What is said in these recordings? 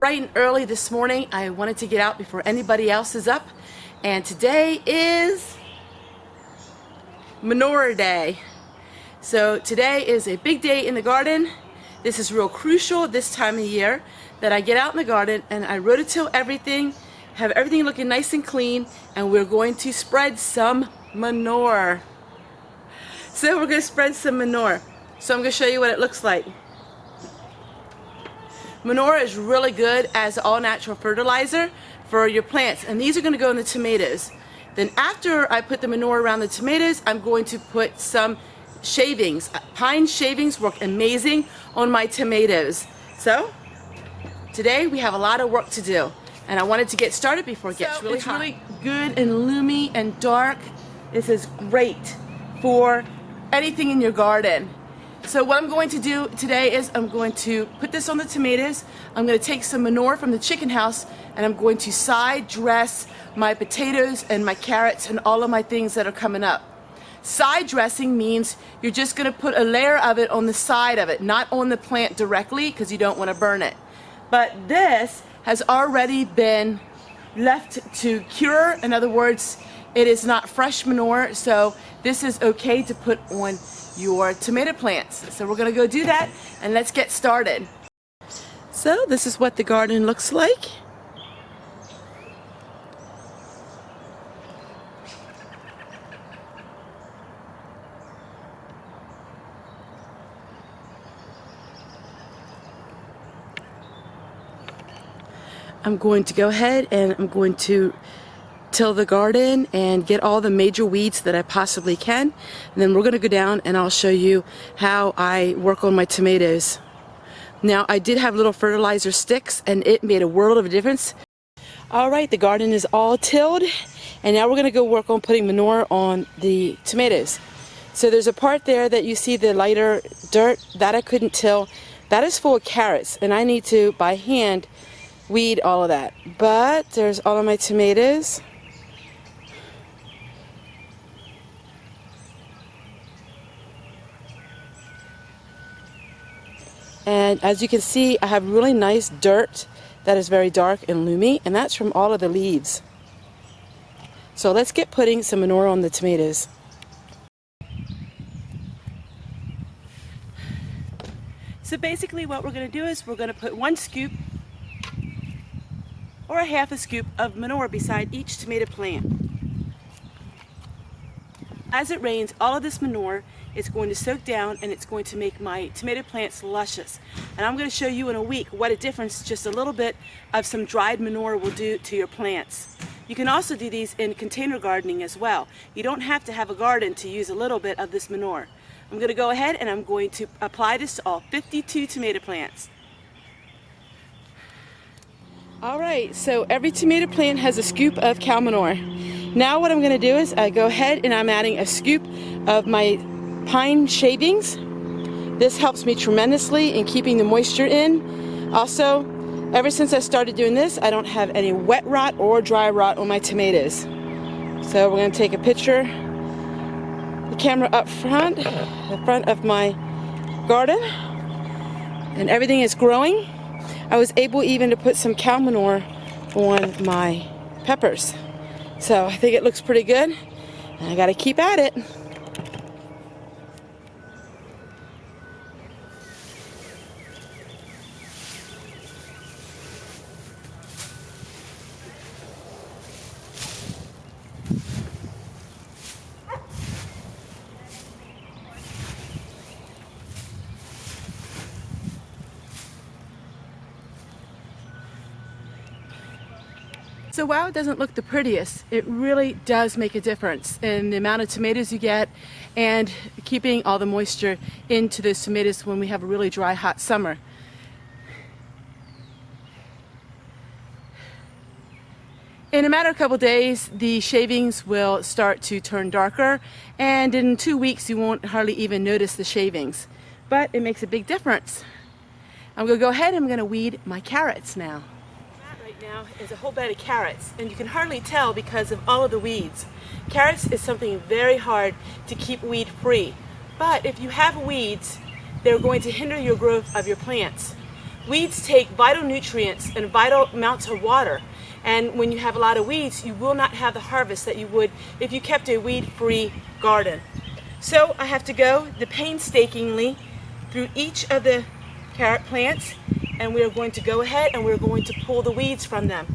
bright and early this morning. I wanted to get out before anybody else is up. And today is Manure Day. So today is a big day in the garden. This is real crucial this time of year that I get out in the garden and I rototill everything, have everything looking nice and clean, and we're going to spread some manure. So we're going to spread some manure. So I'm going to show you what it looks like. Manure is really good as all natural fertilizer for your plants, and these are going to go in the tomatoes. Then after I put the manure around the tomatoes, I'm going to put some shavings. Pine shavings work amazing on my tomatoes. So today we have a lot of work to do, and I wanted to get started before it gets really hot. It's really good and loomy and dark. This is great for anything in your garden. So what I'm going to do today is I'm going to put this on the tomatoes. I'm going to take some manure from the chicken house and I'm going to side dress my potatoes and my carrots and all of my things that are coming up. Side dressing means you're just going to put a layer of it on the side of it, not on the plant directly because you don't want to burn it. But this has already been left to cure. In other words, it is not fresh manure, so this is okay to put on your tomato plants. So we're going to go do that and let's get started. So this is what the garden looks like. I'm going to go ahead and I'm going to till the garden and get all the major weeds that I possibly can, and then we're going to go down and I'll show you how I work on my tomatoes. Now I did have little fertilizer sticks and it made a world of a difference. Alright, the garden is all tilled and now we're going to go work on putting manure on the tomatoes. So there's a part there that you see the lighter dirt that I couldn't till. That is full of carrots and I need to by hand weed all of that. But there's all of my tomatoes. And as you can see, I have really nice dirt that is very dark and loomy, and that's from all of the leaves. So let's get putting some manure on the tomatoes. So basically what we're going to do is we're going to put 1 scoop or a half a scoop of manure beside each tomato plant. As it rains, all of this manure is going to soak down and it's going to make my tomato plants luscious. And I'm going to show you in a week what a difference just a little bit of some dried manure will do to your plants. You can also do these in container gardening as well. You don't have to have a garden to use a little bit of this manure. I'm going to go ahead and I'm going to apply this to all 52 tomato plants. Alright, so every tomato plant has a scoop of cow manure. Now what I'm going to do is I go ahead and I'm adding a scoop of my pine shavings. This helps me tremendously in keeping the moisture in. Also, ever since I started doing this, I don't have any wet rot or dry rot on my tomatoes. So we're going to take a picture, the camera up front, the front of my garden, and everything is growing. I was able even to put some cow manure on my peppers. So I think it looks pretty good. And I got to keep at it. So while it doesn't look the prettiest, it really does make a difference in the amount of tomatoes you get and keeping all the moisture into those tomatoes when we have a really dry, hot summer. In a matter of a couple days, the shavings will start to turn darker, and in 2 weeks you won't hardly even notice the shavings. But it makes a big difference. I'm going to go ahead and I'm going to weed my carrots now. Now is a whole bed of carrots, and you can hardly tell because of all of the weeds. Carrots is something very hard to keep weed free, but if you have weeds, they're going to hinder your growth of your plants. Weeds take vital nutrients and vital amounts of water. And when you have a lot of weeds, you will not have the harvest that you would if you kept a weed-free garden. So I have to go painstakingly through each of the carrot plants, and we are going to go ahead and we're going to pull the weeds from them.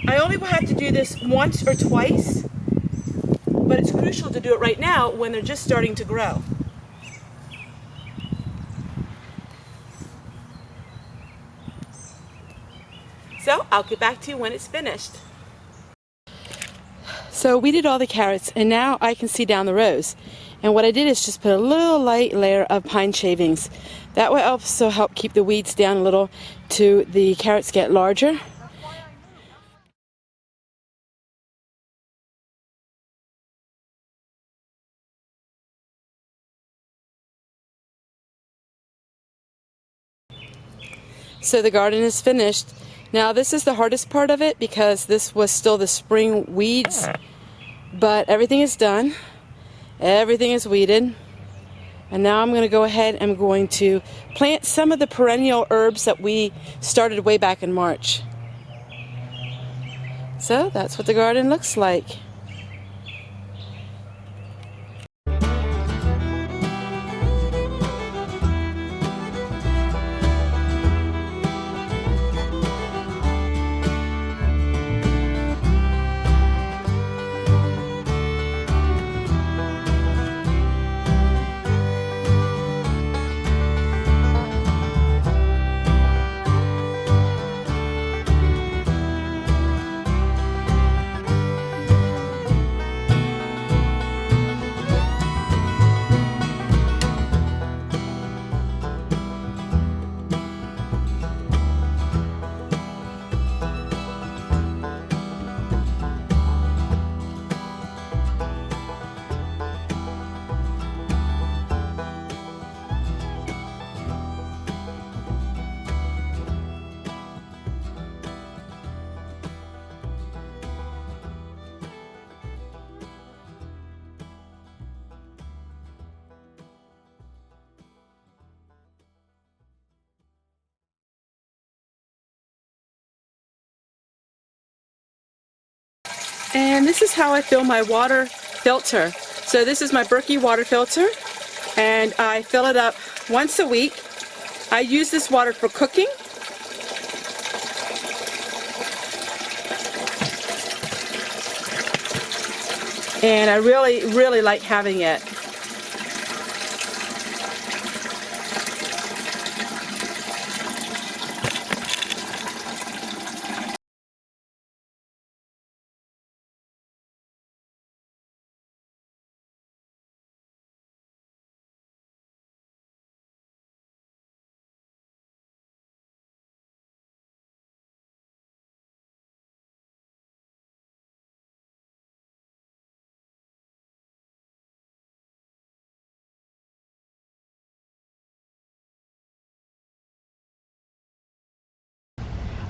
I only will have to do this once or twice, but it's crucial to do it right now when they're just starting to grow. So I'll get back to you when it's finished. So we did all the carrots, and now I can see down the rows. And what I did is just put a little light layer of pine shavings. That will also help keep the weeds down a little to the carrots get larger. So the garden is finished. Now this is the hardest part of it because this was still the spring weeds, but everything is done. Everything is weeded. And now I'm going to go ahead and I'm going to plant some of the perennial herbs that we started way back in March. So that's what the garden looks like. And this is how I fill my water filter. So this is my Berkey water filter, and I fill it up once a week. I use this water for cooking. And I really like having it.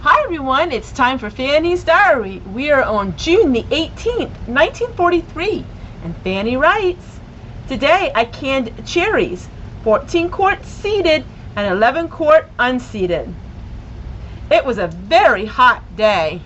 Hi everyone, it's time for Fanny's Diary. We are on June the 18th, 1943, and Fanny writes, "Today I canned cherries, 14 quarts seeded and 11 quart unseeded. It was a very hot day.